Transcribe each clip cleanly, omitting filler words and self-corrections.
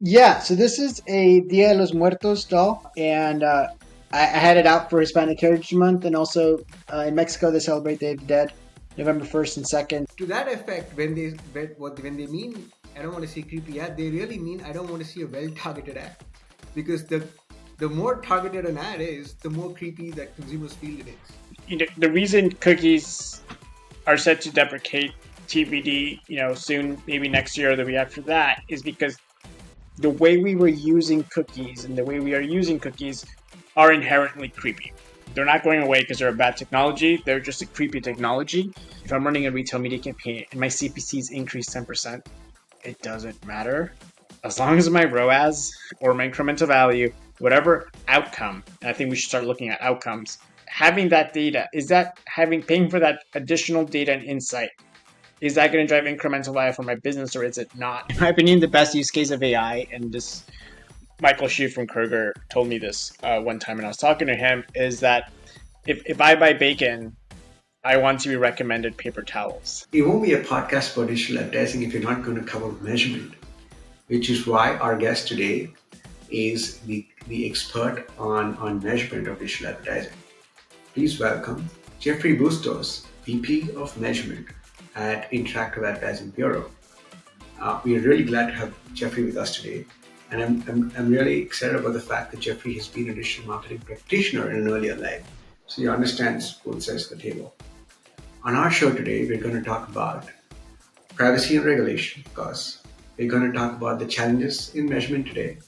Yeah, so this is a Dia de los Muertos doll, and I had it out for Hispanic Heritage Month, and also in Mexico they celebrate Day of the Dead, November 1st and 2nd. To that effect, when they mean I don't want to see creepy ad, they really mean I don't want to see a well-targeted ad, because the more targeted an ad is, the more creepy that consumers feel it is. The reason cookies are set to deprecate TBD, soon, maybe next year or the week after that, is because the way we were using cookies and the way we are using cookies are inherently creepy. They're not going away because they're a bad technology. They're just a creepy technology. If I'm running a retail media campaign and my CPCs increase 10%, it doesn't matter. As long as my ROAS or my incremental value, whatever outcome, and I think we should start looking at outcomes, having that data, is that paying for that additional data and insight, is that going to drive incremental value for my business or is it not? In my opinion, the best use case of AI, and this Michael Shue from Kroger told me this one time when I was talking to him, is that if I buy bacon, I want to be recommended paper towels. It won't be a podcast for digital advertising if you're not going to cover measurement, which is why our guest today is the expert on measurement of digital advertising. Please welcome Jeffrey Bustos, VP of Measurement at Interactive Advertising Bureau. We are really glad to have Jeffrey with us today. And I'm really excited about the fact that Jeffrey has been a digital marketing practitioner in an earlier life. So he understands both sides of the table. On our show today, we're going to talk about privacy and regulation, of course. We're going to talk about the challenges in measurement today,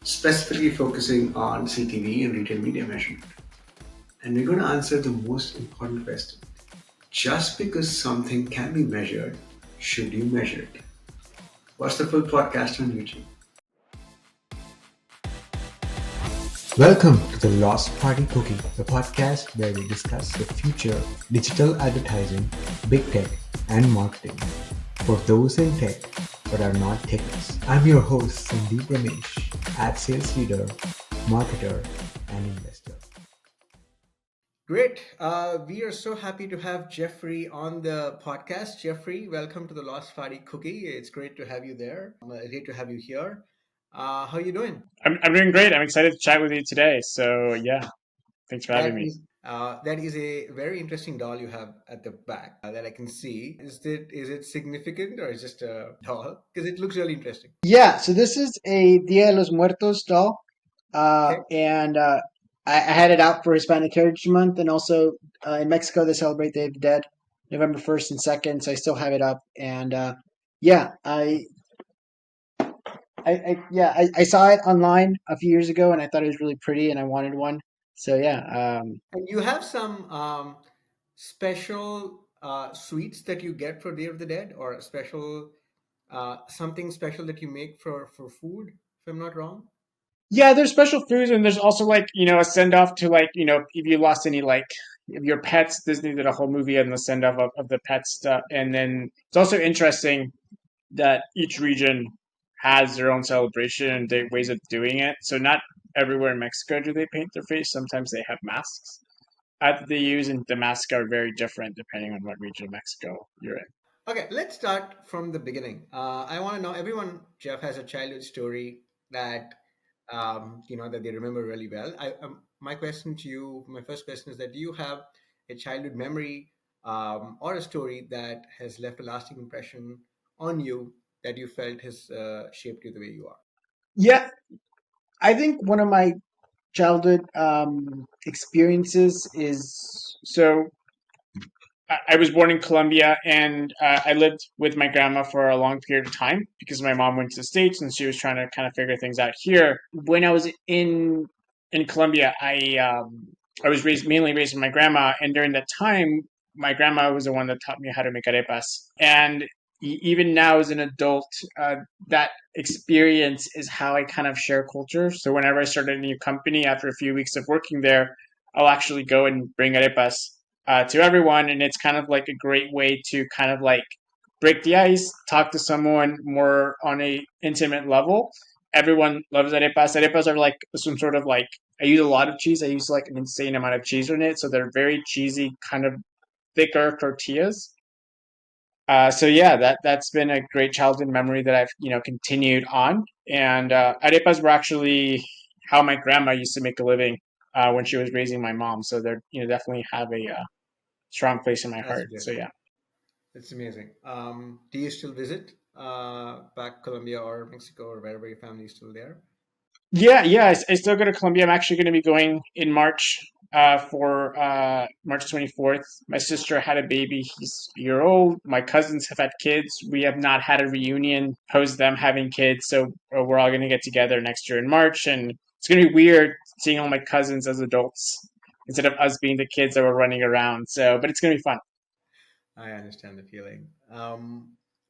specifically focusing on CTV and retail media measurement. And we're going to answer the most important question. Just because something can be measured, should you measure it? Watch the full podcast on YouTube. Welcome to the Lost Party Cookie, the podcast where we discuss the future of digital advertising, big tech, and marketing for those in tech but are not techers. I'm your host, Sandeep Ramesh, ad sales leader, marketer, and investor. Great. We are so happy to have Jeffrey on the podcast. Jeffrey, welcome to the Lost Party Cookie. It's great to have you there. Great to have you here. How are you doing? I'm doing great. I'm excited to chat with you today. So, yeah, thanks for having That me. is that is a very interesting doll you have at the back that I can see. Is it significant or is it just a doll? Because it looks really interesting. Yeah, so this is a Dia de los Muertos doll, Okay. and I had it out for Hispanic Heritage Month, and also in Mexico they celebrate Day of the Dead, November 1st and 2nd. So I still have it up, and yeah, I saw it online a few years ago, and I thought it was really pretty, and I wanted one. So yeah, And you have some special sweets that you get for Day of the Dead, or a special something special that you make for food, if I'm not wrong. Yeah, there's special foods, and there's also like a send off to like if you lost any like of your pets. Disney did a whole movie on the send off of the pet stuff, and then it's also interesting that each region has their own celebration and their ways of doing it. So not everywhere in Mexico do they paint their face. Sometimes they have masks that they use, and the masks are very different depending on what region of Mexico you're in. Okay, let's start from the beginning. I want to know, everyone, Jeff, has a childhood story that that they remember really well. My question to you, my first question is that do you have a childhood memory or a story that has left a lasting impression on you that you felt has shaped you the way you are? yeah, I think one of my childhood experiences is so I was born in Colombia, and I lived with my grandma for a long period of time because my mom went to the States and she was trying to kind of figure things out here. When I was in Colombia, I was mainly raised with my grandma, and during that time, my grandma was the one that taught me how to make arepas. And even now, as an adult, that experience is how I kind of share culture. So whenever I start a new company, after a few weeks of working there, I'll actually go and bring arepas to everyone, and it's kind of like a great way to kind of like break the ice, talk to someone more on a intimate level. Everyone loves arepas. Arepas are like some sort of like I use a lot of cheese. I use like an insane amount of cheese in it, so they're very cheesy, kind of thicker tortillas. So yeah, that's been a great childhood memory that I've continued on. And arepas were actually how my grandma used to make a living when she was raising my mom. So they're definitely have a strong place in my That's heart. So great. yeah. That's amazing. Do you still visit back Colombia or Mexico or wherever your family is still there? Yeah. I still go to Colombia. I'm actually going to be going in March for March 24th. My sister had a baby. He's a year old. My cousins have had kids. We have not had a reunion post them having kids. So we're all going to get together next year in March. And it's going to be weird seeing all my cousins as adults instead of us being the kids that were running around. So, but it's going to be fun. I understand the feeling.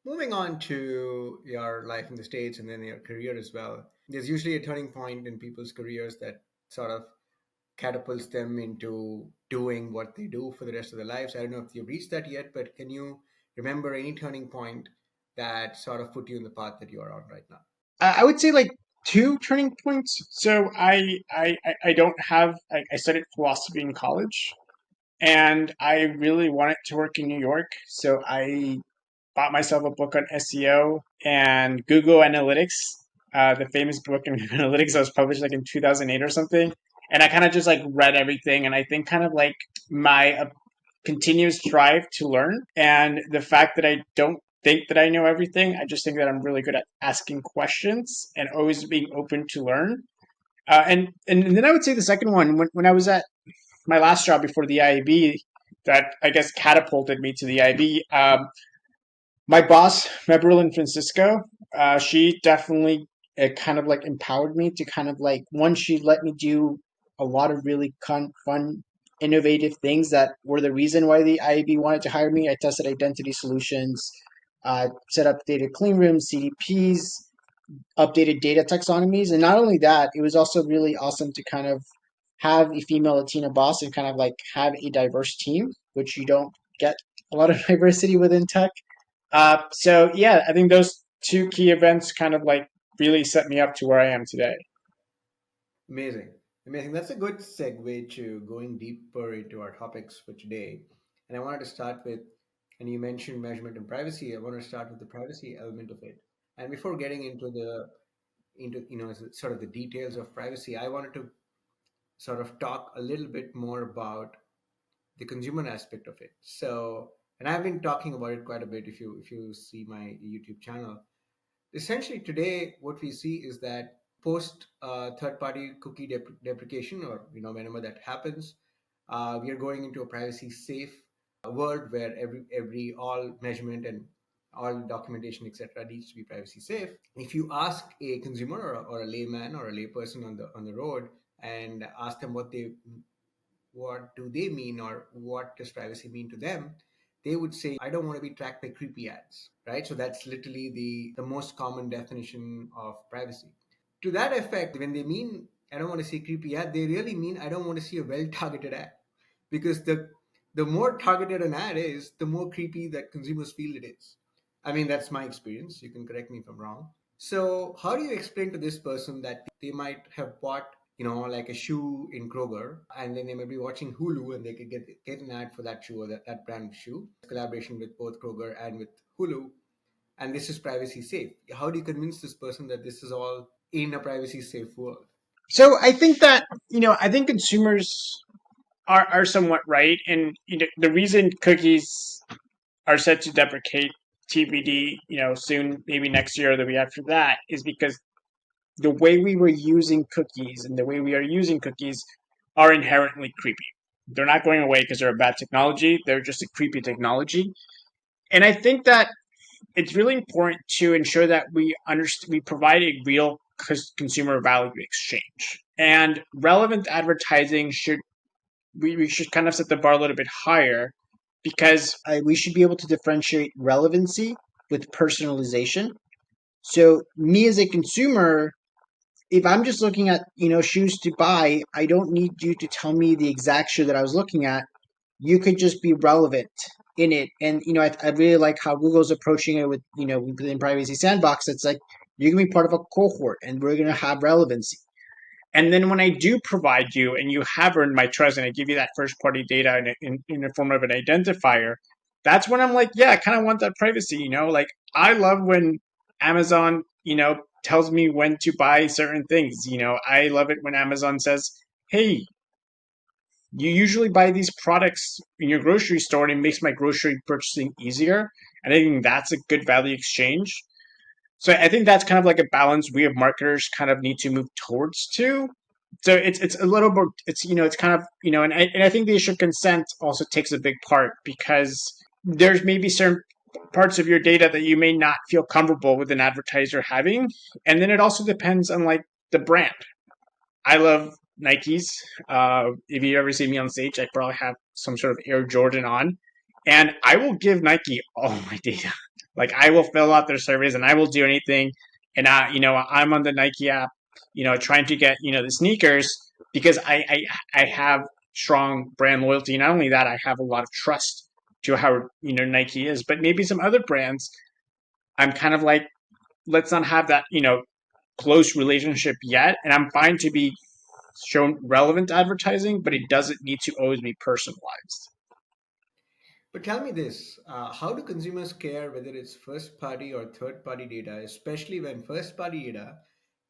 Moving on to your life in the States and then your career as well, there's usually a turning point in people's careers that sort of catapults them into doing what they do for the rest of their lives. I don't know if you've reached that yet, but can you remember any turning point that sort of put you in the path that you are on right now? I would say like two turning points. So I don't have, I studied philosophy in college and I really wanted to work in New York. So I bought myself a book on SEO and Google Analytics, the famous book in Google Analytics that was published like in 2008 or something. And I kind of just like read everything. And I think kind of like my continuous drive to learn and the fact that I don't think that I know everything. I just think that I'm really good at asking questions and always being open to learn. And then I would say the second one when I was at my last job before the IAB that I guess catapulted me to the IAB. My boss, Mebril Francisco, she definitely kind of like empowered me to kind of like one. She let me do a lot of really fun, innovative things that were the reason why the IAB wanted to hire me. I tested identity solutions, set up data clean rooms, CDPs, updated data taxonomies, and not only that, it was also really awesome to kind of have a female Latina boss and kind of like have a diverse team, which you don't get a lot of diversity within tech. So yeah, I think those two key events kind of like really set me up to where I am today. Amazing. Amazing. That's a good segue to going deeper into our topics for today. And I wanted to start with, and you mentioned measurement and privacy. I want to start with the privacy element of it. And before getting into sort of the details of privacy, I wanted to sort of talk a little bit more about the consumer aspect of it. So, and I've been talking about it quite a bit. If you see my YouTube channel, essentially today what we see is that post third party cookie deprecation, or whenever that happens, we are going into a privacy safe world where every all measurement and all documentation etc needs to be privacy safe. If you ask a consumer or a layman or a layperson on the road and ask them what do they mean or what does privacy mean to them, they would say, I don't want to be tracked by creepy ads, right? So that's literally the most common definition of privacy. To that effect, when they mean I don't want to see a creepy ad, they really mean I don't want to see a well targeted ad. Because the more targeted an ad is, the more creepy that consumers feel it is. I mean, that's my experience. You can correct me if I'm wrong. So, how do you explain to this person that they might have bought, like a shoe in Kroger, and then they may be watching Hulu and they could get an ad for that shoe or that brand of shoe, collaboration with both Kroger and with Hulu, and this is privacy safe? How do you convince this person that this is all in a privacy safe world? So I think that I think consumers are somewhat right, and the reason cookies are set to deprecate TBD, soon, maybe next year or the year after that, is because the way we were using cookies and the way we are using cookies are inherently creepy. They're not going away because they're a bad technology. They're just a creepy technology. And I think that it's really important to ensure that we provide a real consumer value exchange. And relevant advertising we should kind of set the bar a little bit higher because we should be able to differentiate relevancy with personalization. So me as a consumer, if I'm just looking at shoes to buy, I don't need you to tell me the exact shoe that I was looking at. You could just be relevant in it, and I really like how Google's approaching it with within Privacy Sandbox. It's like you're gonna be part of a cohort, and we're gonna have relevancy. And then when I do provide you, and you have earned my trust, and I give you that first party data in the form of an identifier, that's when I'm like, yeah, I kind of want that privacy, like I love when Amazon, tells me when to buy certain things. I love it when Amazon says, hey, you usually buy these products in your grocery store and it makes my grocery purchasing easier. And I think that's a good value exchange. So I think that's kind of like a balance we have marketers kind of need to move towards too. So it's a little bit it's kind of and I think the issue of consent also takes a big part because there's maybe certain parts of your data that you may not feel comfortable with an advertiser having, and then it also depends on like the brand. I love Nikes. If you ever see me on stage, I probably have some sort of Air Jordan on, and I will give Nike all my data. Like I will fill out their surveys, and I will do anything. And I'm on the Nike app, trying to get the sneakers because I have strong brand loyalty. Not only that, I have a lot of trust to how Nike is, but maybe some other brands, I'm kind of like, let's not have that close relationship yet, and I'm fine to be shown relevant advertising, but it doesn't need to always be personalized. But tell me this, how do consumers care whether it's first party or third party data, especially when first party data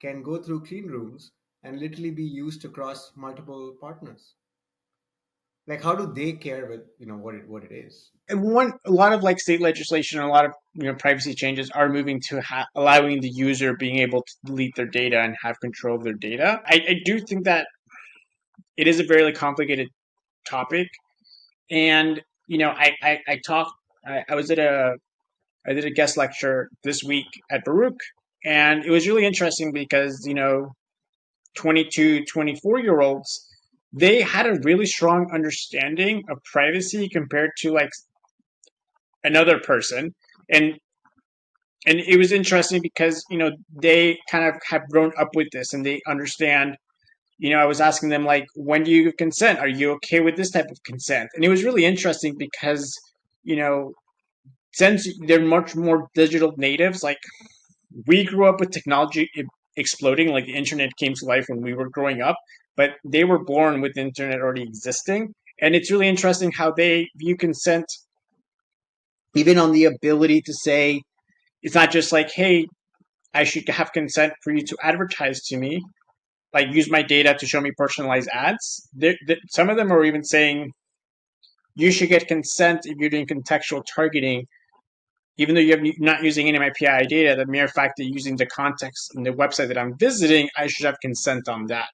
can go through clean rooms and literally be used across multiple partners? Like, how do they care with what it is? And a lot of like state legislation, a lot of privacy changes are moving to allowing the user being able to delete their data and have control of their data. I do think that it is a very complicated topic, and I talked. I was at I did a guest lecture this week at Baruch, and it was really interesting because 22, 24 year olds, they had a really strong understanding of privacy compared to like another person. And and it was interesting because they kind of have grown up with this and they understand. I was asking them like, when do you give consent? Are you okay with this type of consent? And it was really interesting because you know since they're much more digital natives, like we grew up with technology exploding, like the internet came to life when we were growing up, but they were born with the internet already existing. And it's really interesting how they view consent, even on the ability to say, it's not just like, hey, I should have consent for you to advertise to me, like use my data to show me personalized ads. Some of them are even saying you should get consent if you're doing contextual targeting, even though you're not using any of my PII data. The mere fact that you're using the context in the website that I'm visiting, I should have consent on that.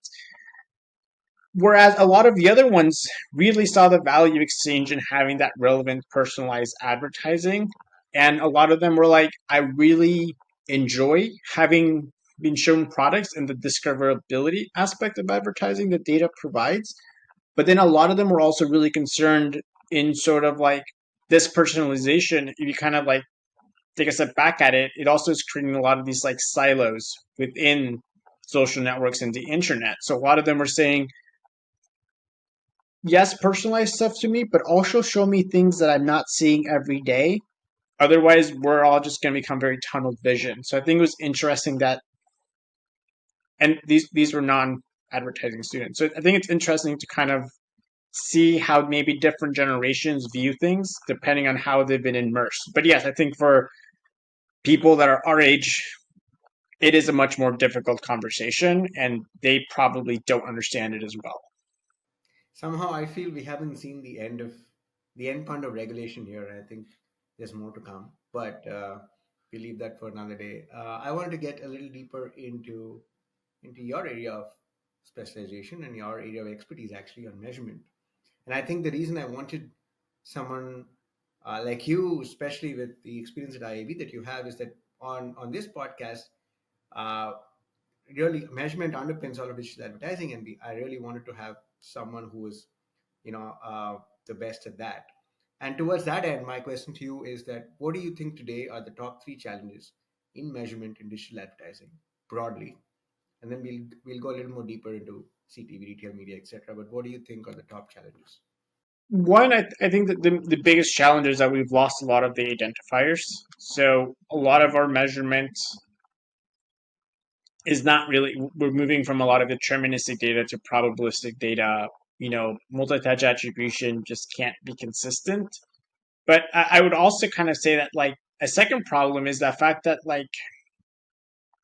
Whereas a lot of the other ones really saw the value exchange in having that relevant personalized advertising. And a lot of them were like, I really enjoy having been shown products and the discoverability aspect of advertising that data provides. But then a lot of them were also really concerned in sort of like this personalization. If you kind of like take a step back at it, it also is creating a lot of these like silos within social networks and the internet. So a lot of them are saying, yes, personalize stuff to me, but also show me things that I'm not seeing every day. Otherwise, we're all just going to become very tunnel vision. So I think it was interesting that, and these were non-advertising students. So I think it's interesting to kind of see how maybe different generations view things depending on how they've been immersed. But yes, I think for people that are our age, it is a much more difficult conversation, and they probably don't understand it as well. Somehow, I feel we haven't seen the end point of regulation here. I think there's more to come, but we leave that for another day. I wanted to get a little deeper into your area of specialization and your area of expertise, actually, on measurement. And I think the reason I wanted someone like you, especially with the experience at IAB that you have, is that on this podcast, uh, really measurement underpins all of digital advertising, and I really wanted to have someone who is, the best at that. And towards that end, my question to you is that what do you think today are the top three challenges in measurement in digital advertising broadly? And then we'll go a little more deeper into CTV, retail media, etc. But what do you think are the top challenges? One, I think that the biggest challenge is that we've lost a lot of the identifiers. So a lot of our measurement is not really, we're moving from a lot of deterministic data to probabilistic data. Multi-touch attribution just can't be consistent. But I would also kind of say that like a second problem is the fact that like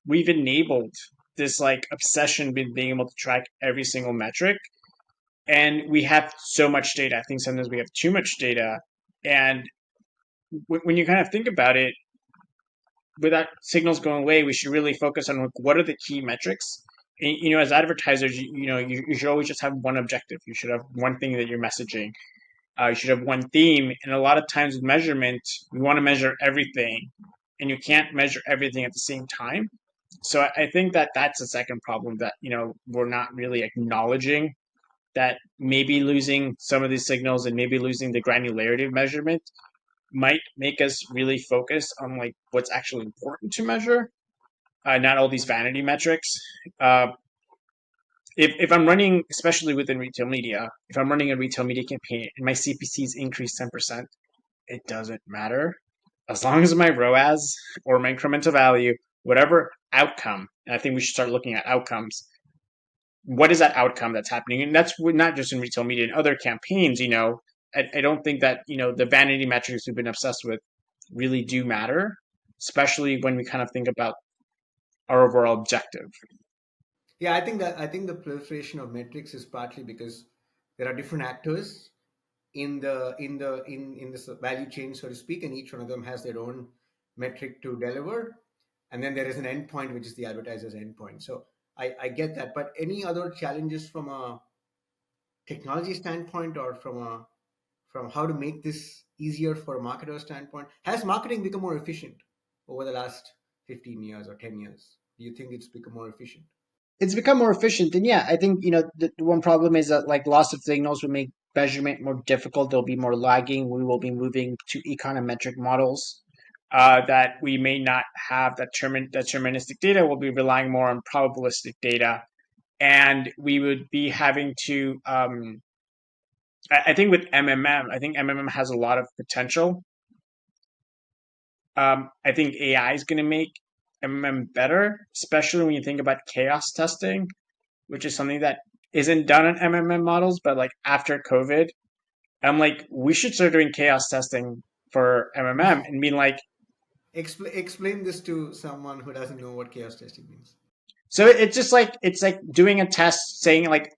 we've enabled this like obsession with being able to track every single metric, and we have so much data. I think sometimes we have too much data, and when you kind of think about it, without signals going away, we should really focus on like, what are the key metrics. And, as advertisers, you should always just have one objective. You should have one thing that you're messaging. You should have one theme. And a lot of times with measurement, we want to measure everything, and you can't measure everything at the same time. So I think that that's a second problem that we're not really acknowledging, that maybe losing some of these signals and maybe losing the granularity of measurement might make us really focus on like what's actually important to measure, not all these vanity metrics. Uh, if I'm running, especially within retail media, if I'm running a retail media campaign and my CPCs increase 10%, it doesn't matter. As long as my ROAS or my incremental value, whatever outcome, and I think we should start looking at outcomes. What is that outcome that's happening? And that's not just in retail media, in other campaigns, I don't think that, the vanity metrics we've been obsessed with really do matter, especially when we kind of think about our overall objective. Yeah, I think the proliferation of metrics is partly because there are different actors in this value chain, so to speak, and each one of them has their own metric to deliver. And then there is an endpoint, which is the advertiser's endpoint. So I get that. But any other challenges from a technology standpoint, or from how to make this easier for a marketer standpoint? Has marketing become more efficient over the last 15 years or 10 years? Do you think it's become more efficient? It's become more efficient. And yeah, I think, the one problem is that like loss of signals will make measurement more difficult. There'll be more lagging. We will be moving to econometric models. That we may not have that deterministic data. We'll be relying more on probabilistic data, and we would be having to. I think with MMM, I think MMM has a lot of potential. I think AI is going to make MMM better, especially when you think about chaos testing, which is something that isn't done in MMM models. But like after COVID, I'm like, we should start doing chaos testing for MMM and being like, Explain this to someone who doesn't know what chaos testing means. so it's like doing a test, saying like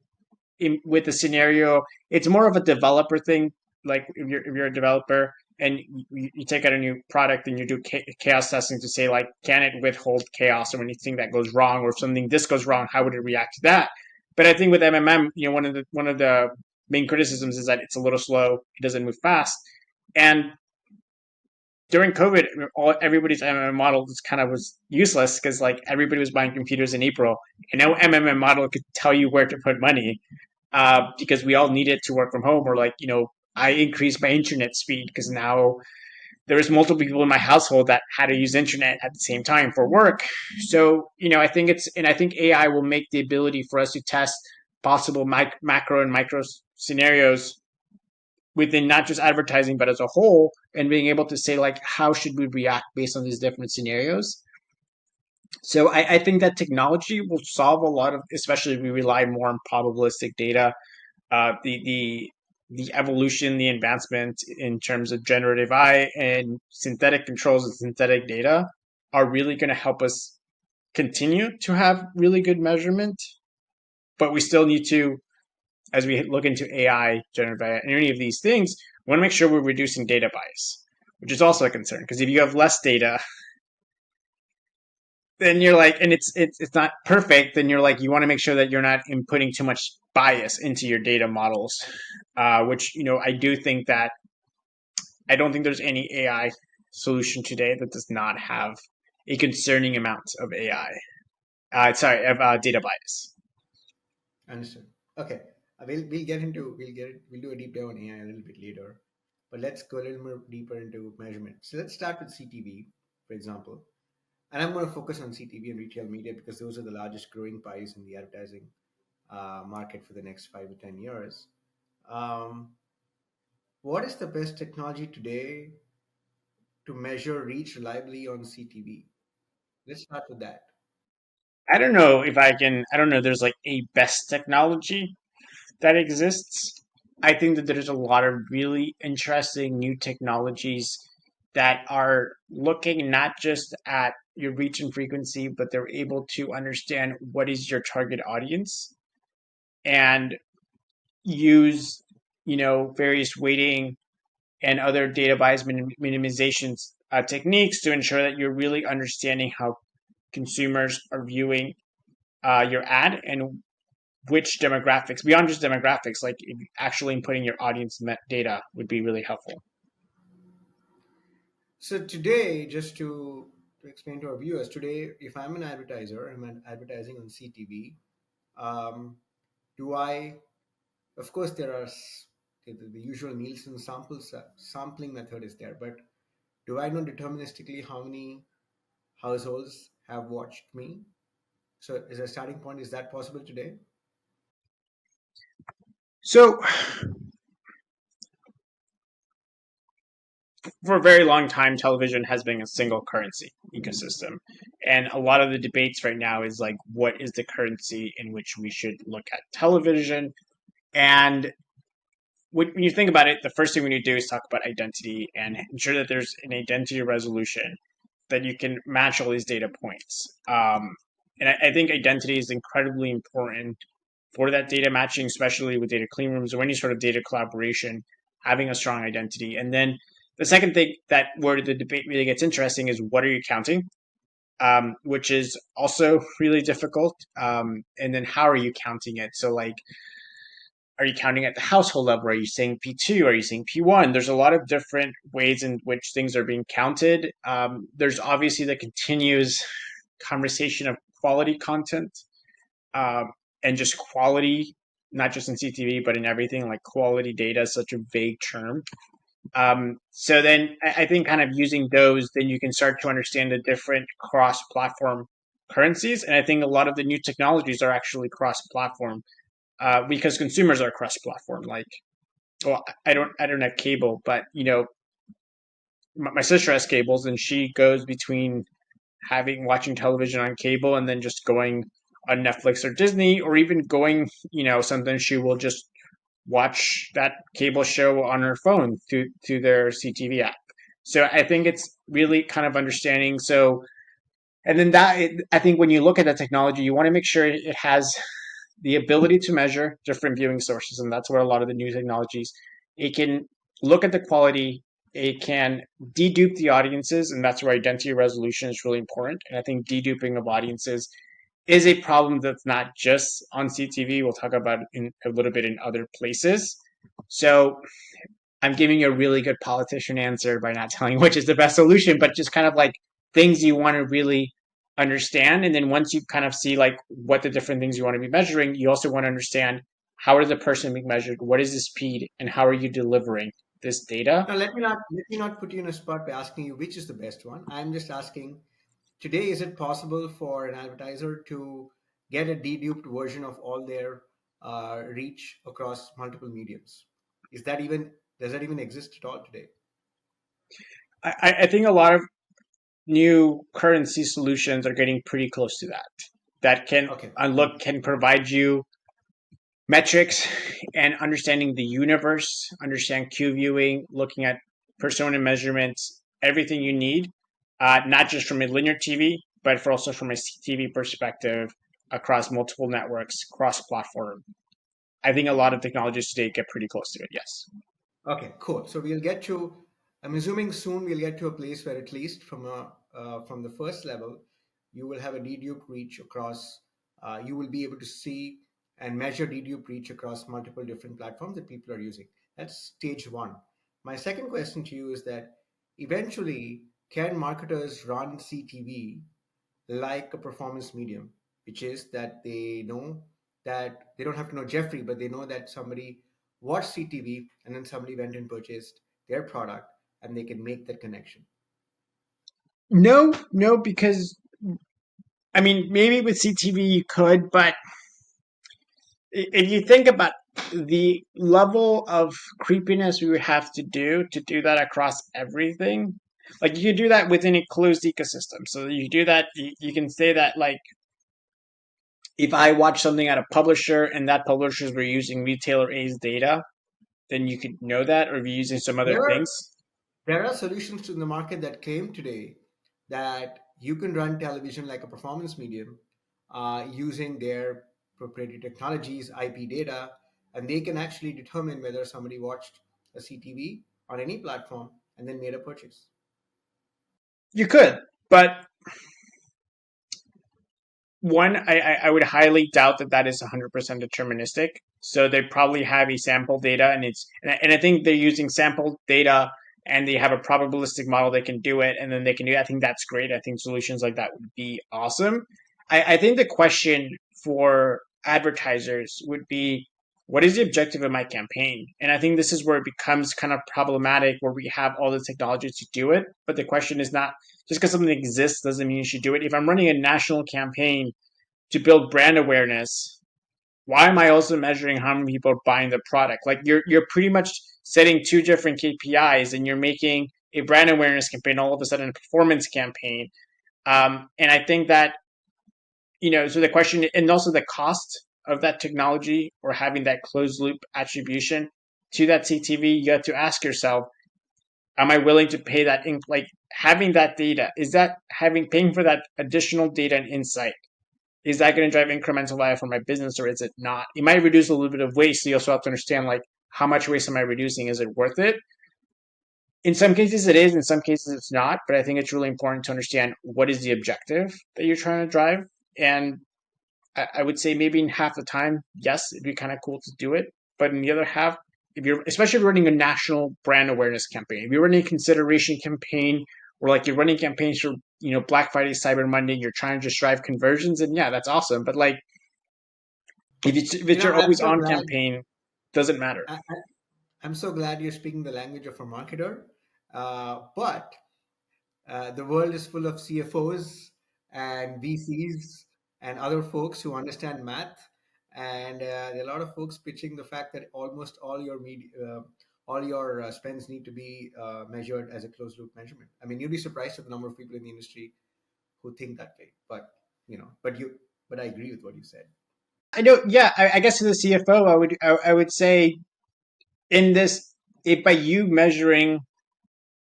with the scenario, it's more of a developer thing. Like if you're a developer and you take out a new product and you do chaos testing to say like, can it withhold chaos or anything that goes wrong, or if something this goes wrong, how would it react to that? But I think with MMM, one of the main criticisms is that it's a little slow, it doesn't move fast. And during COVID, everybody's MMM model just kind of was useless because like everybody was buying computers in April, and no MMM model could tell you where to put money, because we all needed to work from home. Or like, I increased my internet speed because now there was multiple people in my household that had to use internet at the same time for work. So, I think AI will make the ability for us to test possible macro and micro scenarios within not just advertising but as a whole, and being able to say like, how should we react based on these different scenarios. So I think that technology will solve a lot of, especially if we rely more on probabilistic data. The evolution, the advancement in terms of generative AI and synthetic controls and synthetic data are really going to help us continue to have really good measurement. But we still need to, as we look into AI, generative AI, and any of these things, we want to make sure we're reducing data bias, which is also a concern. Because if you have less data, then you're like, and it's not perfect, then you're like, you want to make sure that you're not inputting too much bias into your data models, which I do think that I don't think there's any AI solution today that does not have a concerning amount of AI. Sorry, of data bias. Understood. Okay. We'll do a deep dive on AI a little bit later, but let's go a little more deeper into measurement. So let's start with CTV, for example. And I'm going to focus on CTV and retail media because those are the largest growing pies in the advertising market for the next 5 to 10 years. Um, what is the best technology today to measure reach reliably on CTV? Let's start with that. I don't know if I can. I don't know. There's like a best technology that exists. I think that there's a lot of really interesting new technologies that are looking not just at your reach and frequency, but they're able to understand what is your target audience and use, various weighting and other data bias minimization techniques to ensure that you're really understanding how consumers are viewing your ad and which demographics, beyond just demographics, like actually inputting your audience data would be really helpful. So today, just to explain to our viewers, today, if I'm an advertiser, I'm advertising on CTV. Um, do I? Of course, there are the usual Nielsen sampling method is there, but do I know deterministically how many households have watched me? So, as a starting point, is that possible today? So for a very long time, television has been a single currency ecosystem. And a lot of the debates right now is like, what is the currency in which we should look at television? And when you think about it, the first thing we need to do is talk about identity and ensure that there's an identity resolution that you can match all these data points. And I think identity is incredibly important for that data matching, especially with data clean rooms or any sort of data collaboration, having a strong identity. And then the second thing that where the debate really gets interesting is what are you counting, which is also really difficult. And then how are you counting it? So like, are you counting at the household level? Are you saying P2? Are you saying P1? There's a lot of different ways in which things are being counted. There's obviously the continuous conversation of quality content, and just quality, not just in CTV, but in everything. Like quality data is such a vague term. So then I think kind of using those, then you can start to understand the different cross-platform currencies. And I think a lot of the new technologies are actually cross-platform because consumers are cross-platform. Like, well, I don't have cable, but my sister has cables, and she goes between having watching television on cable and then just going on Netflix or Disney, or even going, sometimes she will just watch that cable show on her phone through their CTV app. So I think it's really kind of understanding. So, and then I think when you look at the technology, you want to make sure it has the ability to measure different viewing sources, and that's where a lot of the new technologies, it can look at the quality, it can dedupe the audiences, and that's where identity resolution is really important. And I think deduping of audiences is a problem that's not just on CTV. We'll talk about it in a little bit in other places. So I'm giving you a really good politician answer by not telling you which is the best solution, but just kind of like things you want to really understand. And then once you kind of see like what the different things you want to be measuring, you also want to understand how is the person being measured, what is the speed, and how are you delivering this data. Now, let me not put you in a spot by asking you which is the best one. I'm just asking today, is it possible for an advertiser to get a deduped version of all their reach across multiple mediums? Is that even Does that even exist at all today? I think a lot of new currency solutions are getting pretty close to that. That can Okay. unlock can provide you metrics and understanding the universe, understand Q viewing, looking at persona measurements, everything you need, not just from a linear TV, but for also from a CTV perspective across multiple networks, cross platform. I think a lot of technologies today get pretty close to it. Yes. Okay, cool. So we'll get to. I'm assuming soon we'll get to a place where at least from the first level, you will have a dedupe reach across. You will be able to see and measure dedupe reach across multiple different platforms that people are using. That's stage one. My second question to you is that eventually, can marketers run CTV like a performance medium, which is that they know that they don't have to know Jeffrey, but they know that somebody watched CTV and then somebody went and purchased their product and they can make that connection. No, no, because I mean, maybe with CTV you could, but if you think about the level of creepiness we would have to do that across everything, like you could do that within a closed ecosystem. So you do that, you can say that like if I watch something at a publisher and that publishers were using retailer A's data, then you could know that, or if you're using some other There are things. there are solutions in the market that came today that you can run television like a performance medium using their proprietary technologies, IP data, and they can actually determine whether somebody watched a CTV on any platform and then made a purchase. You could, but one, I would highly doubt that that is 100% deterministic. So they probably have a sample data, and I think they're using sample data, and they have a probabilistic model they can do it, and then they can do it. I think that's great. I think solutions like that would be awesome. I think the question for advertisers would be, what is the objective of my campaign? And I think this is where it becomes kind of problematic, where we have all the technology to do it, but the question is not, just because something exists doesn't mean you should do it. If I'm running a national campaign to build brand awareness, why am I also measuring how many people are buying the product? Like you're pretty much setting two different KPIs, and you're making a brand awareness campaign all of a sudden a performance campaign. And I think that, so the question, and also the cost of that technology, or having that closed loop attribution to that CTV, you have to ask yourself, am I willing to pay that like having that data? Is that paying for that additional data and insight? Is that going to drive incremental value for my business, or is it not? It might reduce a little bit of waste. So you also have to understand, like, how much waste am I reducing? Is it worth it? In some cases it is, in some cases it's not, but I think it's really important to understand what is the objective that you're trying to drive. And I would say maybe in half the time, yes, it'd be kind of cool to do it. But in the other half, especially if you're running a national brand awareness campaign, if you're running a consideration campaign, or like you're running campaigns for, Black Friday, Cyber Monday, you're trying to just drive conversions, and yeah, that's awesome. But like, if it's your I'm always so on glad. campaign, doesn't matter. I'm so glad you're speaking the language of a marketer. But the world is full of CFOs and VCs and other folks who understand math. And there are a lot of folks pitching the fact that almost all your spends need to be measured as a closed loop measurement. I mean, you'd be surprised at the number of people in the industry who think that way. But I agree with what you said. I know. Yeah, I guess to the CFO, I would say, in this, if by you measuring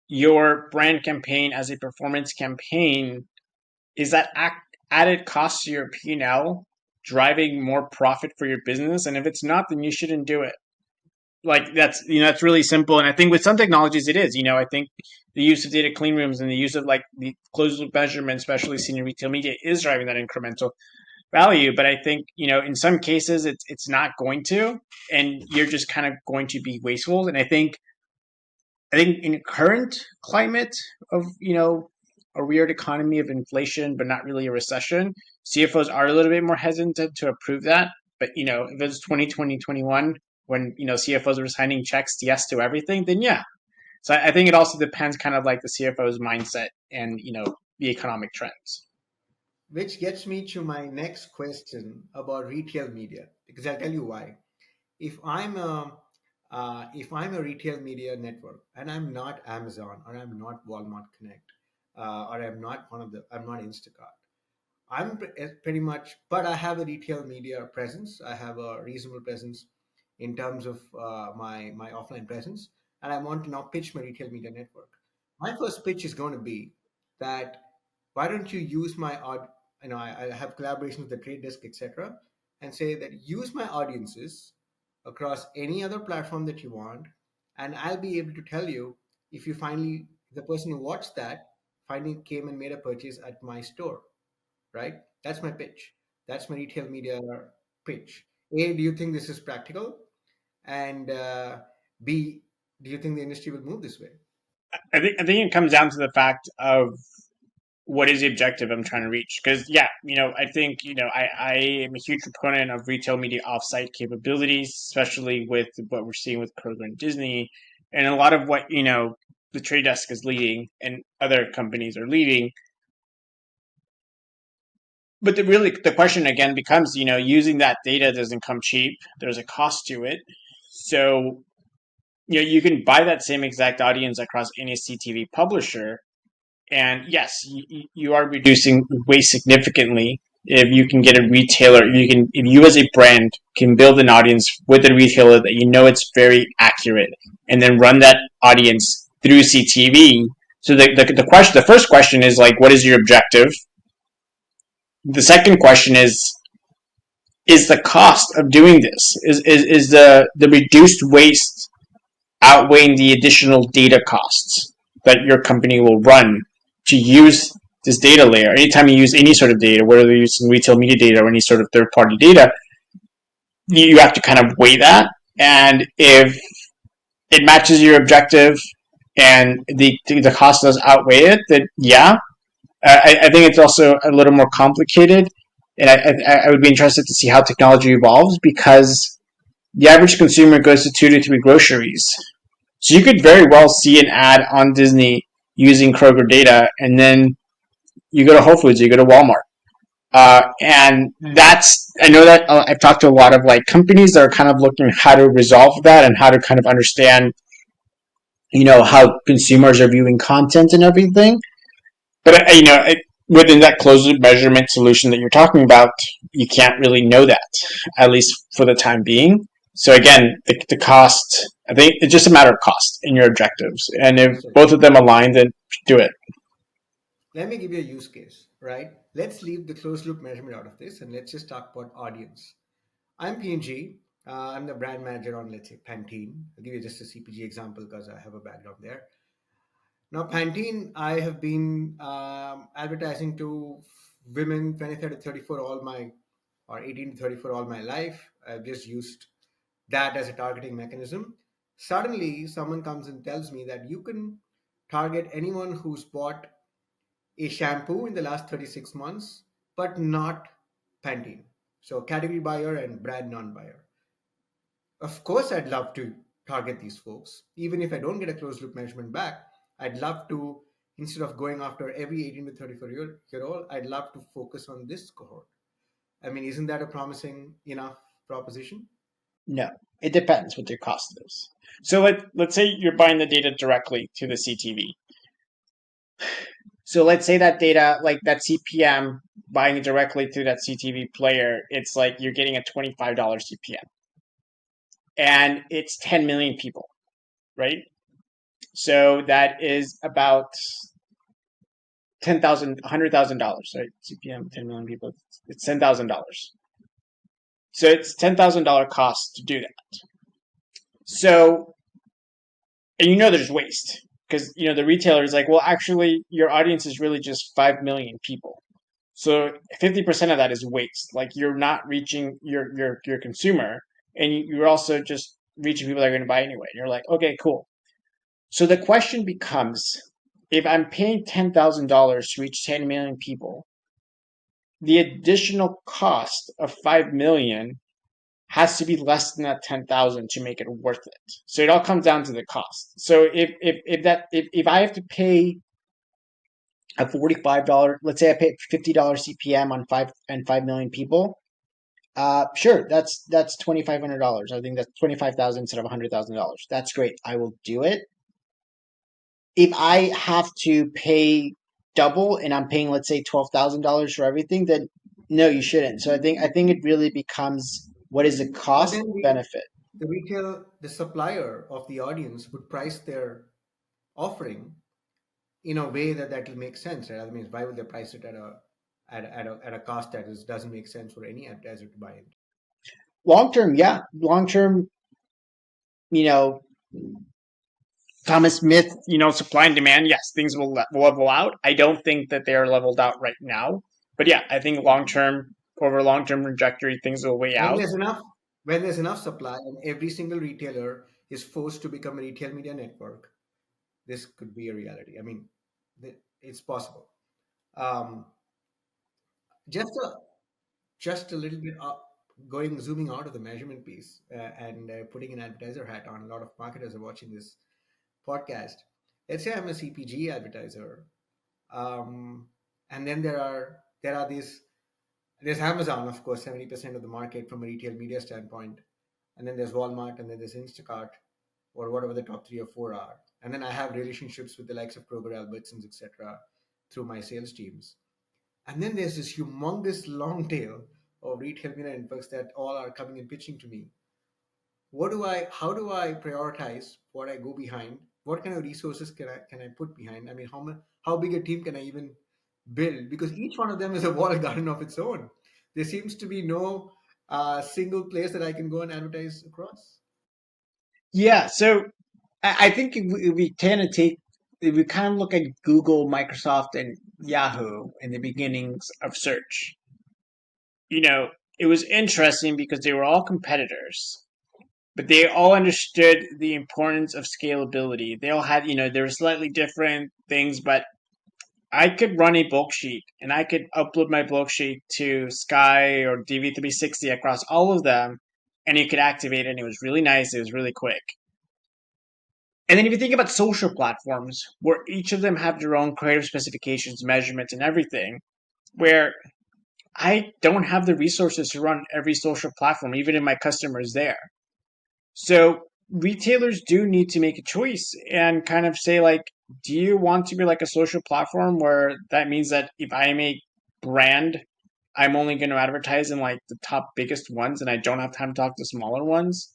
your brand campaign as a performance campaign, is that added cost to your P&L driving more profit for your business? And if it's not, then you shouldn't do it. Like, that's really simple. And I think with some technologies it is. I think the use of data clean rooms and the use of like the closed loop measurement, especially seen in retail media, is driving that incremental value. But I think, in some cases it's not going to, and you're just kind of going to be wasteful. And I think in current climate of, a weird economy of inflation, but not really a recession, CFOs are a little bit more hesitant to approve that. But, if it's 2020, 21, when, CFOs were signing checks yes to everything, then yeah. So I think it also depends kind of like the CFO's mindset and, the economic trends. Which gets me to my next question about retail media, because I'll tell you why. If I'm a retail media network and I'm not Amazon or I'm not Walmart Connect or I'm not Instacart, pretty much, but I have a retail media presence. I have a reasonable presence in terms of my offline presence, and I want to now pitch my retail media network. My first pitch is going to be that why don't you use my I have collaborations with the trade desk, etc., and say that use my audiences across any other platform that you want, and I'll be able to tell you if the person who watched that finally came and made a purchase at my store, right? That's my pitch. That's my retail media pitch. A, do you think this is practical? And B, do you think the industry will move this way? I think it comes down to the fact of what is the objective I'm trying to reach. Because yeah, I think, I am a huge proponent of retail media offsite capabilities, especially with what we're seeing with Kroger and Disney, and a lot of what, the Trade Desk is leading and other companies are leading. But the question again becomes, using that data doesn't come cheap. There's a cost to it. So, you can buy that same exact audience across any CTV publisher, and yes, you are reducing waste significantly if you can get a retailer. If you as a brand can build an audience with a retailer that you know it's very accurate, and then run that audience through CTV. So the first question is like, what is your objective? The second question is the cost of doing this? Is the reduced waste outweighing the additional data costs that your company will run to use this data layer? Anytime you use any sort of data, whether you're using retail media data or any sort of third party data, you have to kind of weigh that. And if it matches your objective and the cost does outweigh it, then yeah. I think it's also a little more complicated, and I would be interested to see how technology evolves, because the average consumer goes to 2 to 3 groceries. So you could very well see an ad on Disney using Kroger data, and then you go to Whole Foods, you go to Walmart. And that's, I know that I've talked to a lot of like companies that are kind of looking how to resolve that and how to kind of understand, how consumers are viewing content and everything. But, within that closed loop measurement solution that you're talking about, you can't really know that, at least for the time being. So again, the cost, I think it's just a matter of cost and your objectives. And if Understood. both of them align, then do it. Let me give you a use case, right? Let's leave the closed loop measurement out of this and let's just talk about audience. I'm P&G. I'm the brand manager on, let's say, Pantene. I'll give you just a CPG example because I have a background there. Now, Pantene, I have been advertising to women 23 to 34 or 18 to 34 all my life. I've just used that as a targeting mechanism. Suddenly, someone comes and tells me that you can target anyone who's bought a shampoo in the last 36 months, but not Pantene. So, category buyer and brand non buyer. Of course, I'd love to target these folks. Even if I don't get a closed loop measurement back, I'd love to, instead of going after every 18 to 34 year old, I'd love to focus on this cohort. I mean, isn't that a promising enough proposition? No, it depends what your cost is. So let's say you're buying the data directly to the CTV. So let's say that data, like that CPM, buying directly through that CTV player, it's like you're getting a $25 CPM, and it's 10 million people, right? So that is about $100,000, right? CPM, 10 million people, it's $10,000. So it's $10,000 cost to do that. So, and there's waste, because the retailer is like, well, actually, your audience is really just 5 million people. So 50% of that is waste. Like, you're not reaching your consumer, and you're also just reaching people that are going to buy anyway. And you're like, okay, cool. So the question becomes, if I'm paying $10,000 to reach 10 million people, the additional cost of 5 million has to be less than that 10,000 to make it worth it. So it all comes down to the cost. So if I have to pay a $45, let's say I pay $50 CPM on 5 million people, sure, that's $2,500. I think that's 25,000 instead of $100,000. That's great. I will do it. If I have to pay double and I'm paying, let's say, $12,000 for everything, then no, you shouldn't. So I think it really becomes, what is the But cost then benefit? the supplier of the audience would price their offering in a way that will make sense, right? I mean, why would they price it at a cost that doesn't make sense for any advertiser to buy it? Long term, yeah. Long term, you know, Thomas Smith, supply and demand, yes, things will level out. I don't think that they are leveled out right now. But yeah, I think Yeah. long term, over long term trajectory, things will weigh When out. there's enough, when there's enough supply and every single retailer is forced to become a retail media network, this could be a reality. I mean, it's possible. Um, just a just a little bit going zooming out of the measurement piece and putting an advertiser hat on. A lot of marketers are watching this podcast. Let's say I'm a CPG advertiser, um, and then there are these there's Amazon, of course, 70% of the market from a retail media standpoint, and then there's Walmart, and then there's Instacart, or whatever the top 3 or 4 are, and then I have relationships with the likes of Kroger, Albertsons, etc., through my sales teams. And then there's this humongous long tail of retail media networks that all are coming and pitching to me. How do I prioritize what I go behind? What kind of resources can I put behind? I mean, how big a team can I even build? Because each one of them is a walled garden of its own. There seems to be no single place that I can go and advertise across. Yeah, so I think if we tend to take, if we kind of look at Google, Microsoft, and Yahoo in the beginnings of search, you know, it was interesting because they were all competitors, but they all understood the importance of scalability. They all had, there were slightly different things, but I could run a bulk sheet and I could upload my bulk sheet to Sky or DV360 across all of them, and you could activate it, and it was really nice. It was really quick. And then if you think about social platforms, where each of them have their own creative specifications, measurements, and everything, where I don't have the resources to run every social platform, even if my customer is there. So retailers do need to make a choice and kind of say, like, do you want to be like a social platform where that means that if I am a brand, I'm only going to advertise in like the top biggest ones and I don't have time to talk to smaller ones?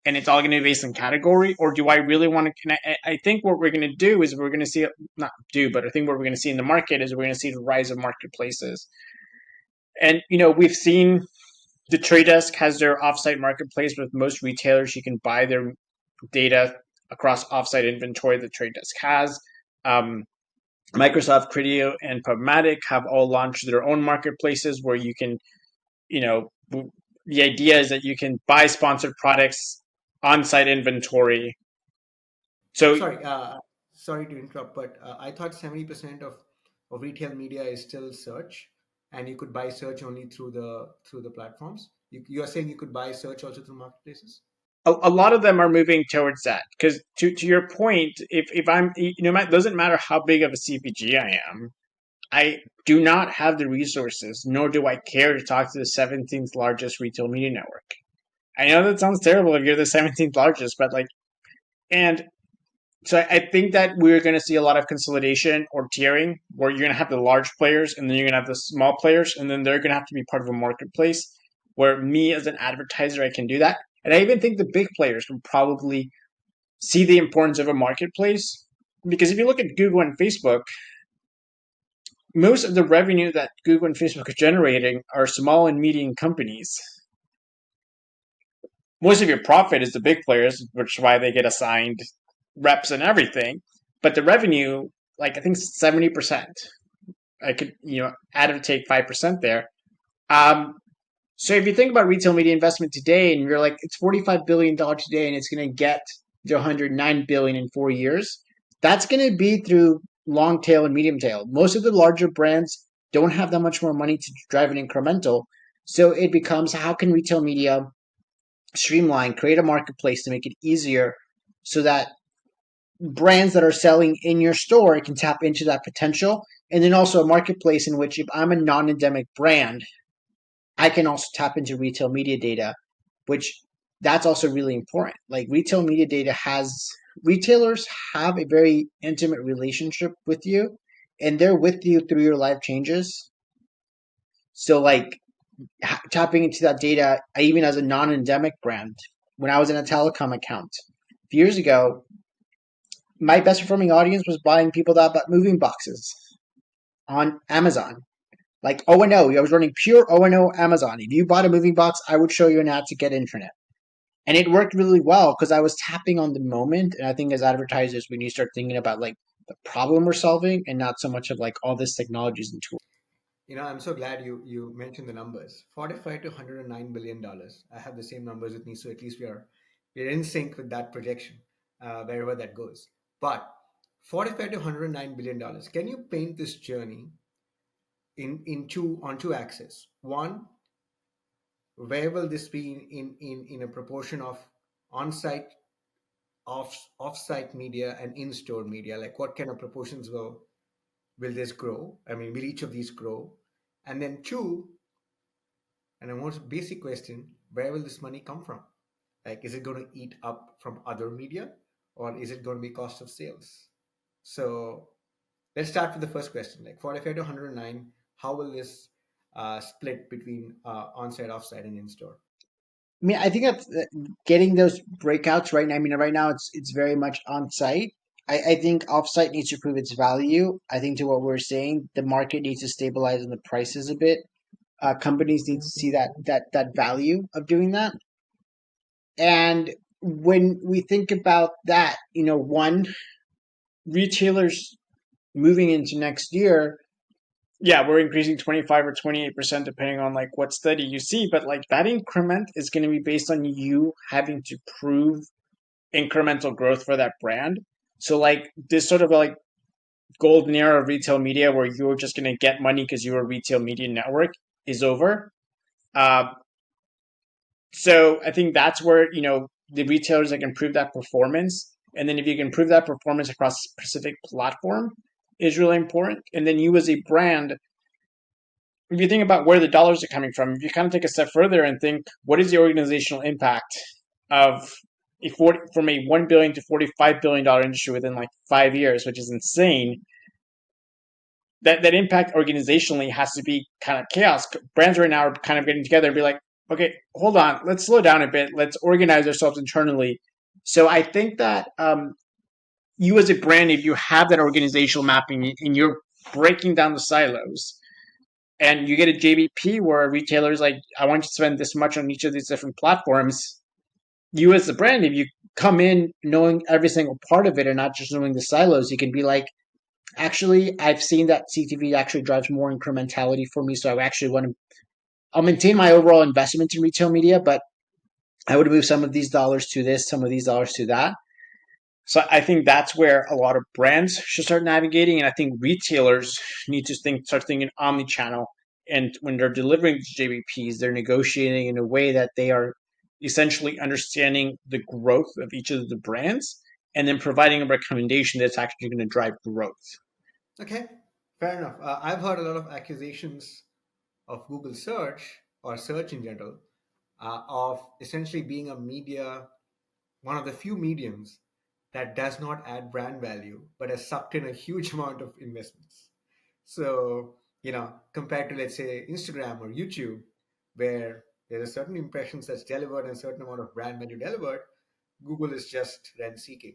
And it's all going to be based on category, or do I really want to? I think what we're going to do is we're going to see, not do, but I think what we're going to see in the market is we're going to see the rise of marketplaces. And we've seen the Trade Desk has their offsite marketplace with most retailers. You can buy their data across offsite inventory the Trade Desk has. Um, Microsoft Criteo and PubMatic have all launched their own marketplaces where you can, you know, the idea is that you can buy sponsored products on site inventory. So Sorry, sorry to interrupt, but I thought 70% of retail media is still search, and you could buy search only through the platforms. You are saying you could buy search also through marketplaces? a lot of them are moving towards that because to your point, if I'm, it doesn't matter how big of a CPG I am, I do not have the resources, nor do I care to talk to the 17th largest retail media network. I know that sounds terrible if you're the 17th largest, but like, and so I think that we're going to see a lot of consolidation or tiering where you're going to have the large players and then you're going to have the small players, and then they're going to have to be part of a marketplace where me as an advertiser, I can do that. And I even think the big players will probably see the importance of a marketplace because if you look at Google and Facebook, most of the revenue that Google and Facebook are generating are small and medium companies. Most of your profit is the big players, which is why they get assigned reps and everything. But the revenue, like I think 70%, I could add or take 5% there. Um, so if you think about retail media investment today, and you're like, it's $45 billion today, and it's going to get to 109 billion in 4 years, that's going to be through long tail and medium tail. Most of the larger brands don't have that much more money to drive an incremental. So it becomes, how can retail media streamline, create a marketplace to make it easier so that brands that are selling in your store can tap into that potential. And then also a marketplace in which if I'm a non-endemic brand, I can also tap into retail media data, which that's also really important. Like retail media data retailers have a very intimate relationship with you and they're with you through your life changes. So like tapping into that data, even as a non-endemic brand, when I was in a telecom account a few years ago, my best performing audience was buying people that bought moving boxes on Amazon. Like O&O, I was running pure O&O Amazon. If you bought a moving box, I would show you an ad to get internet. And it worked really well because I was tapping on the moment. And I think as advertisers, we need to start thinking about like the problem we're solving and not so much of like all this technologies and tools. I'm so glad you mentioned the numbers. 45 to 109 billion dollars. I have the same numbers with me, so at least we're in sync with that projection, wherever that goes. But 45 to 109 billion dollars. Can you paint this journey in two on two axes? One, where will this be in a proportion of on-site, off-site media and in-store media? Like what kind of proportions will this grow? I mean, will each of these grow? And then two, and a most basic question, where will this money come from? Like, is it going to eat up from other media or is it going to be cost of sales? So let's start with the first question. Like 45 to 109, how will this split between on-site, off-site, and in-store? I mean, I think that's getting those breakouts right now. I mean, right now it's very much on site. I think offsite needs to prove its value. I think to what we're saying, the market needs to stabilize on the prices a bit. Companies need to see that value of doing that. And when we think about that, one, retailers moving into next year, yeah, we're increasing 25 or 28% depending on like what study you see, but like that increment is going to be based on you having to prove incremental growth for that brand. So like this sort of like golden era of retail media where you're just going to get money because you're a retail media network is over. Uh, so I think that's where, the retailers that can prove that performance. And then if you can prove that performance across a specific platform is really important. And then you as a brand, if you think about where the dollars are coming from, if you kind of take a step further and think, what is the organizational impact of from a $1 billion to $45 billion industry within like 5 years, which is insane. That impact organizationally has to be kind of chaos. Brands right now are kind of getting together and be like, okay, hold on, let's slow down a bit. Let's organize ourselves internally. So I think that you as a brand, if you have that organizational mapping and you're breaking down the silos, and you get a JBP where a retailer is like, I want you to spend this much on each of these different platforms. You as the brand, if you come in knowing every single part of it and not just knowing the silos, you can be like, actually, I've seen that CTV actually drives more incrementality for me. So I actually want to, I'll maintain my overall investment in retail media, but I would move some of these dollars to this, some of these dollars to that. So I think that's where a lot of brands should start navigating, and I think retailers need to start thinking omni-channel. And when they're delivering these JVPs, they're negotiating in a way that they are essentially understanding the growth of each of the brands, and then providing a recommendation that's actually going to drive growth. Okay, fair enough. I've heard a lot of accusations of Google search or search in general of essentially being a media, one of the few mediums that does not add brand value but has sucked in a huge amount of investments. So, compared to, let's say, Instagram or YouTube, where there's a certain impressions that's delivered and a certain amount of brand value delivered, Google is just rent seeking.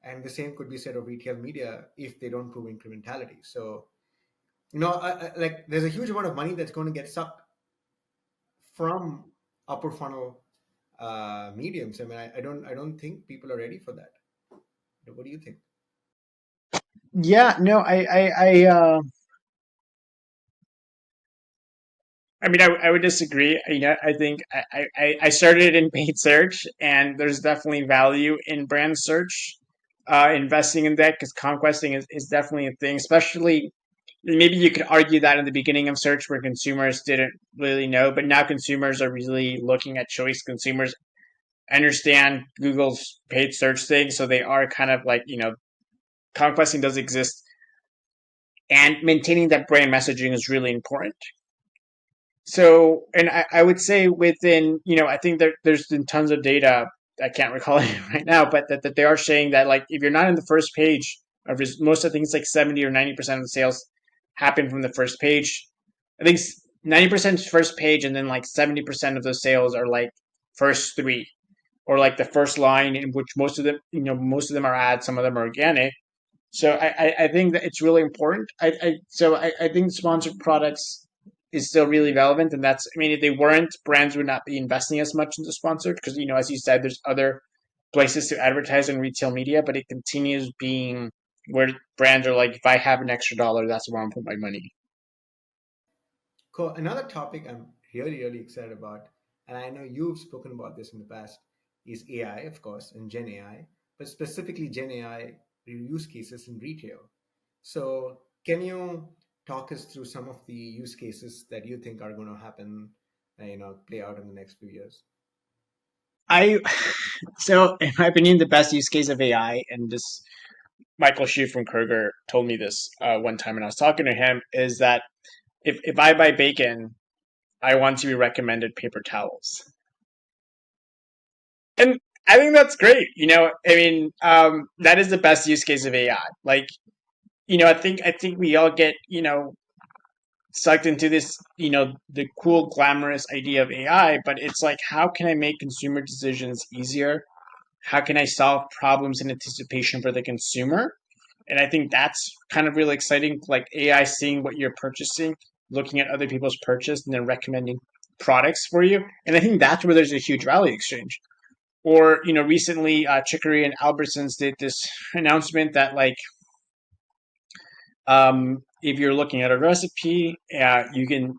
And the same could be said of retail media if they don't prove incrementality. So, like there's a huge amount of money that's going to get sucked from upper funnel mediums. I mean, I don't think people are ready for that. What do you think? Yeah, no, I mean, I would disagree. I think I started in paid search, and there's definitely value in brand search. Investing in that because conquesting is definitely a thing, especially maybe you could argue that in the beginning of search where consumers didn't really know, but now consumers are really looking at choice. Consumers understand Google's paid search thing, so they are kind of like, conquesting does exist, and maintaining that brand messaging is really important. So, and I would say within, I think there's been tons of data. I can't recall it right now, but that they are saying that like if you're not in the first page of most of things, like 70 or 90% of the sales happen from the first page. I think 90% first page, and then like 70% of those sales are like first three or like the first line, in which most of them are ads, some of them are organic. So I think that it's really important. I think sponsored products is still really relevant, and that's, I mean, if they weren't, brands would not be investing as much into sponsored because, as you said, there's other places to advertise in retail media, but it continues being where brands are like, if I have an extra dollar, that's where I'm put my money. Cool. Another topic I'm really, really excited about, and I know you've spoken about this in the past, is AI, of course, and Gen AI, but specifically Gen AI use cases in retail. So, can you talk us through some of the use cases that you think are going to happen, play out in the next few years? I So, in my opinion, the best use case of AI, and this Michael Shue from Kroger told me this one time, and I was talking to him, is that if I buy bacon, I want to be recommended paper towels. And I think that's great. I mean, that is the best use case of AI. Like, I think we all get, sucked into this, the cool, glamorous idea of AI, but it's like, how can I make consumer decisions easier? How can I solve problems in anticipation for the consumer? And I think that's kind of really exciting, like AI seeing what you're purchasing, looking at other people's purchase, and then recommending products for you. And I think that's where there's a huge value exchange. Or, recently, Chicory and Albertsons did this announcement that, like, if you're looking at a recipe, you can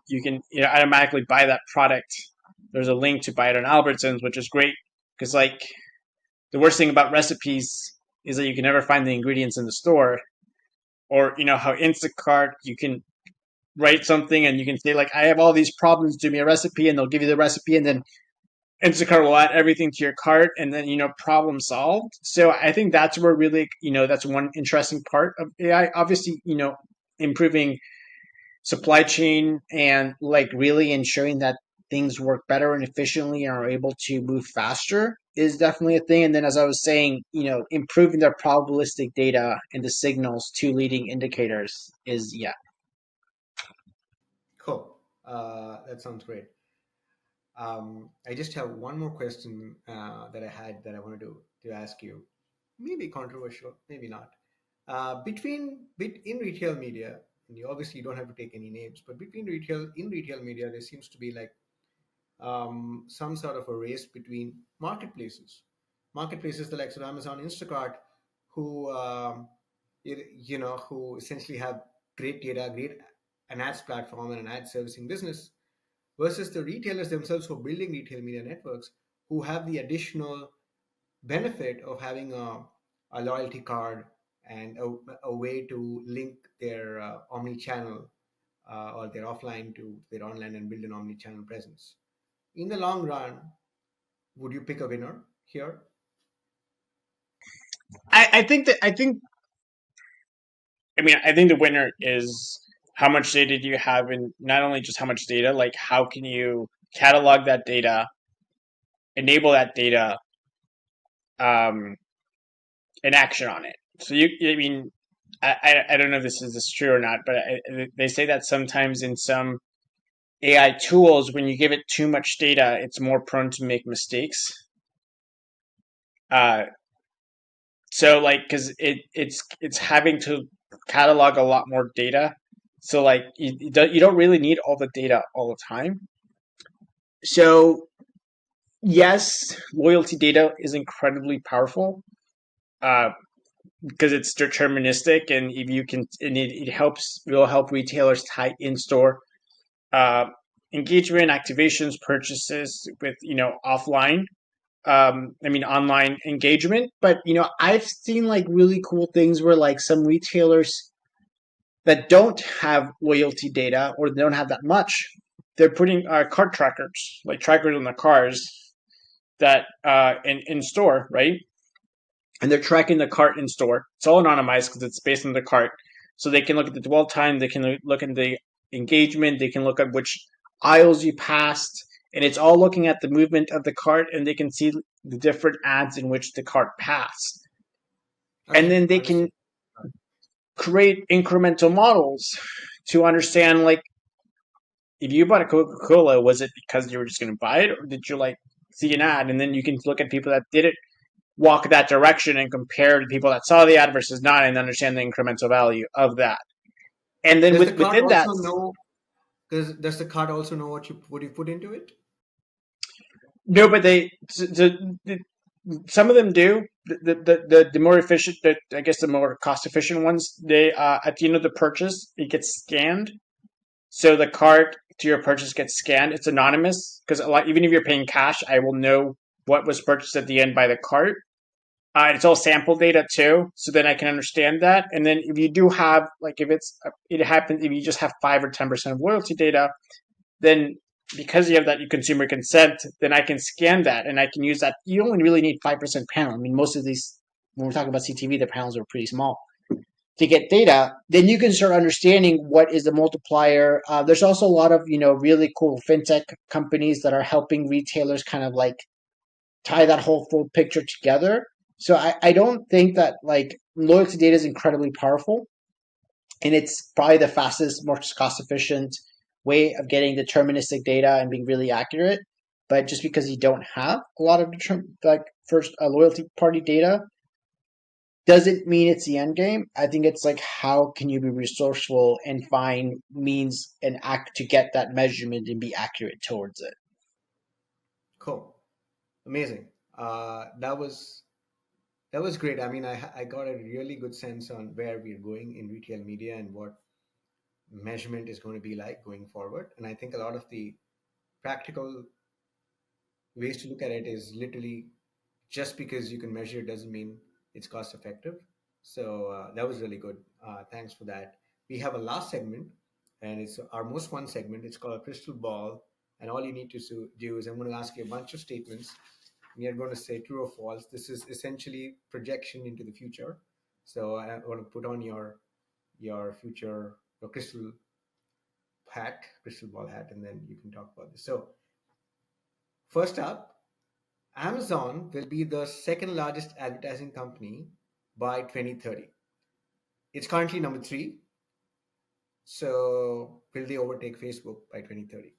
automatically buy that product. There's a link to buy it on Albertsons, which is great because, like, the worst thing about recipes is that you can never find the ingredients in the store. Or how Instacart, you can write something and you can say, like, I have all these problems, do me a recipe, and they'll give you the recipe, and then Instacart will add everything to your cart, and then problem solved. So I think that's where really that's one interesting part of AI. Obviously, improving supply chain and like really ensuring that things work better and efficiently and are able to move faster is definitely a thing. And then, as I was saying, improving their probabilistic data and the signals to leading indicators is, yeah. Cool. That sounds great. I just have one more question that I had that I wanted to ask you. Maybe controversial, maybe not. In retail media, and you obviously don't have to take any names, but between retail media, there seems to be like some sort of a race between marketplaces the likes of Amazon, Instacart, who who essentially have great data, great an ads platform and an ad servicing business, versus the retailers themselves who are building retail media networks, who have the additional benefit of having a loyalty card and a way to link their omni-channel or their offline to their online and build an omni-channel presence. In the long run, would you pick a winner here? I think the winner is how much data do you have, and not only just how much data, like how can you catalog that data, enable that data, um, and action on it. So I don't know if this is true or not, but they say that sometimes in some AI tools, when you give it too much data, it's more prone to make mistakes. Uh, so like, because it's having to catalog a lot more data. So like, you don't really need all the data all the time. So yes, loyalty data is incredibly powerful. Because it's deterministic, and if you can, and it will help retailers tie in store uh, engagement, activations, purchases with offline. Online engagement. But I've seen like really cool things where like some retailers that don't have loyalty data or they don't have that much, they're putting cart trackers, like trackers on the cars that in store, right? And they're tracking the cart in store. It's all anonymized because it's based on the cart. So they can look at the dwell time, they can look at the engagement, they can look at which aisles you passed, and it's all looking at the movement of the cart, and they can see the different ads in which the cart passed. And Okay, then they can understood. create incremental models to understand, like, if you bought a Coca-Cola, was it because you were just going to buy it, or did you like see an ad? And then you can look at people that did it, walk that direction, and compare the people that saw the ad versus not, and understand the incremental value of that. And then Does the card within that, also know? Does the card also know what you put into it? no, but some of them do. The more efficient, I guess the more cost efficient ones, they at the end of the purchase, it gets scanned. So the card to your purchase gets scanned. It's anonymous because even if you're paying cash, I will know what was purchased at the end by the cart. It's all sample data too, so then I can understand that. And then if you do have, like, if it happens if you just have 5 or 10% of loyalty data, then because you have that consumer consent, then I can scan that and I can use that. You only really need 5% panel. I mean, most of these, when we're talking about CTV, the panels are pretty small to get data. Then you can start understanding what is the multiplier. There's also a lot of really cool fintech companies that are helping retailers kind of like tie that whole full picture together. So I don't think that like loyalty data is incredibly powerful. and it's probably the fastest, most cost efficient way of getting deterministic data and being really accurate. But just because you don't have a lot of first loyalty party data doesn't mean it's the end game. I think it's like how can you be resourceful and find means and act to get that measurement and be accurate towards it. Cool. Amazing. That was great. I mean, I got a really good sense on where we're going in retail media and what measurement is going to be like going forward. And I think a lot of the practical ways to look at it is literally just because you can measure doesn't mean it's cost effective. So that was really good. Thanks for that. We have a last segment, and it's our most fun segment. It's called a crystal ball. And all you need to do is I'm going to ask you a bunch of statements. And you're going to say true or false. This is essentially projection into the future. So I want to put on your future your crystal ball hat, and then you can talk about this. So first up, Amazon will be the second largest advertising company by 2030. It's currently number three. So will they overtake Facebook by 2030?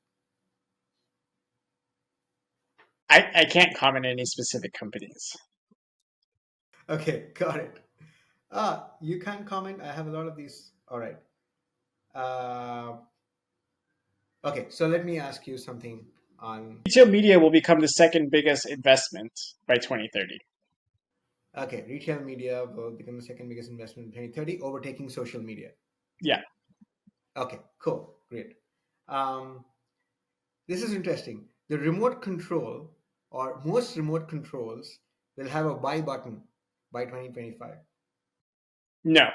I can't comment on any specific companies. Okay, got it. You can comment. I have a lot of these. All right. Uh, okay, so let me ask you something on. Retail media will become the second biggest investment by 2030. Okay, retail media will become the second biggest investment in 2030, overtaking social media. Yeah. Okay, cool, great. Um, this is interesting. The remote control, or most remote controls, will have a buy button by 2025. No.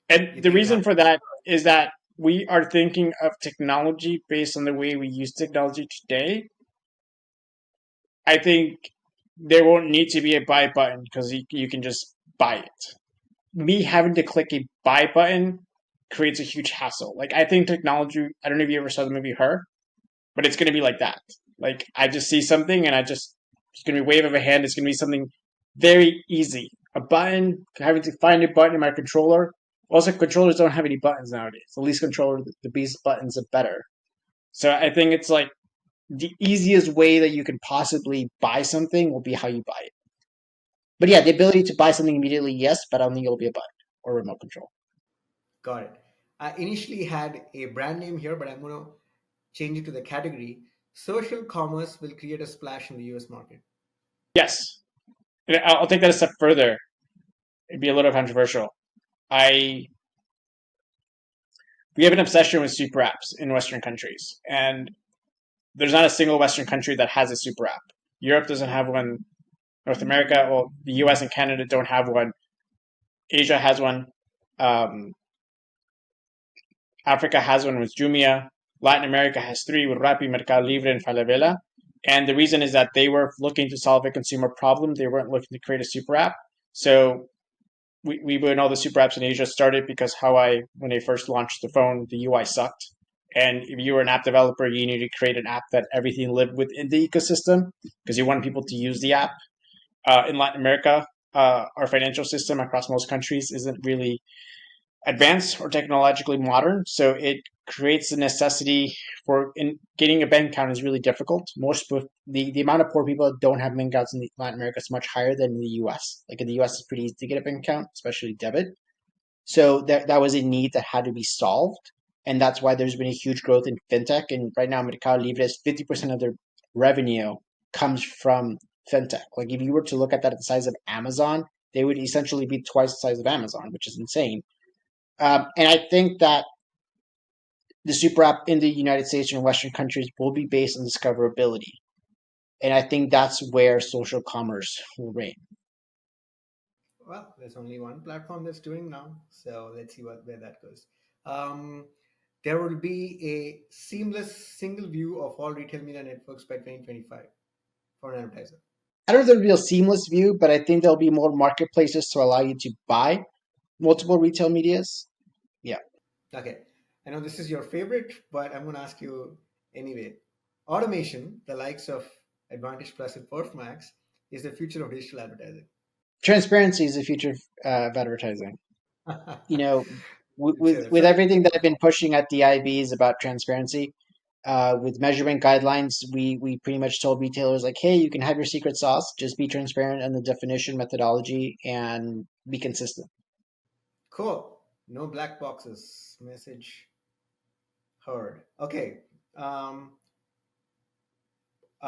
You And the think reason that? for that is that we are thinking of technology based on the way we use technology today. I think there won't need to be a buy button because you can just buy it. Me having to click a buy button creates a huge hassle. Like, I think technology, I don't know if you ever saw the movie Her, but it's going to be like that. Like, I just see something and it's going to be a wave of a hand. It's going to be something very easy. A button, having to find a button in my controller. Also, controllers don't have any buttons nowadays. The least controller, the beast buttons are better. So I think it's like the easiest way that you can possibly buy something will be how you buy it. But yeah, the ability to buy something immediately, yes, but I don't think it'll be a button or remote control. Got it. I initially had a brand name here, but I'm going to change it to the category. Social commerce will create a splash in the US market. Yes. And I'll take that a step further. It'd be a little controversial. I We have an obsession with super apps in Western countries, and there's not a single Western country that has a super app. Europe doesn't have one. North America, well, the U.S. and Canada don't have one. Asia has one. Um, Africa has one with Jumia. Latin America has three with Rappi, Mercado Libre, and Falabella. And the reason is that they were looking to solve a consumer problem. They weren't looking to create a super app. So we would know the super apps in Asia started because when they first launched the phone, the UI sucked. And if you were an app developer, you needed to create an app that everything lived within the ecosystem because you wanted people to use the app. In Latin America, our financial system across most countries isn't really advanced or technologically modern, so it creates the necessity getting a bank account is really difficult. The amount of poor people that don't have bank accounts in Latin America is much higher than in the U.S. Like in the U.S., it's pretty easy to get a bank account, especially debit. So that was a need that had to be solved, and that's why there's been a huge growth in fintech. And right now, Mercado Libre is 50% of their revenue comes from fintech. Like if you were to look at that at the size of Amazon, they would essentially be twice the size of Amazon, which is insane. And I think that the super app in the United States and Western countries will be based on discoverability. And I think that's where social commerce will reign. Well, there's only one platform that's doing now, so let's see where that goes. Um, there will be a seamless single view of all retail media networks by 2025 for an advertiser. I don't know if there'll be a seamless view, but I think there'll be more marketplaces to allow you to buy multiple retail medias. Yeah. Okay, I know this is your favorite, but I'm going to ask you anyway. Automation, the likes of Advantage Plus and Performax, is the future of digital advertising. Transparency is the future of advertising. You know, It's a with so everything that I've been pushing at the IBs about transparency, with measurement guidelines, we pretty much told retailers like, hey, you can have your secret sauce, just be transparent in the definition, methodology, and be consistent. cool. No black boxes. Message heard. Okay. Um,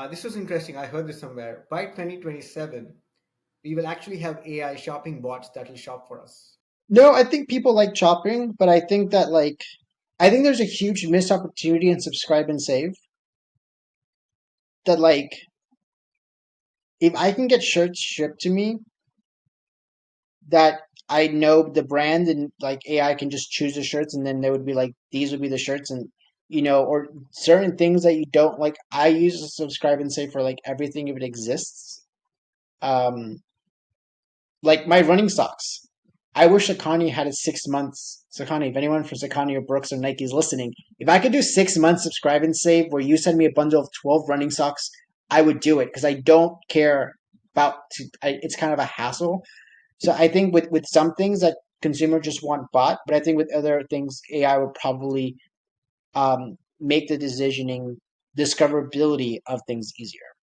this was interesting. I heard this somewhere. By 2027, we will actually have AI shopping bots that will shop for us. No, I think people like chopping, but I think that I think there's a huge missed opportunity in subscribe and save. That if I can get shirts shipped to me that I know the brand and like AI can just choose the shirts and then they would be like these would be the shirts and or certain things that you don't like. I use to subscribe and save for like everything if it exists. Um, like my running socks. I wish Sakani had a 6 months. Sakani, if anyone from Sakani or Brooks or Nike is listening, if I could do 6 months subscribe and save where you send me a bundle of 12 running socks, I would do it because I don't care about. It's kind of a hassle. So I think with some things that consumer just want bought, but I think with other things, AI would probably make the decisioning discoverability of things easier.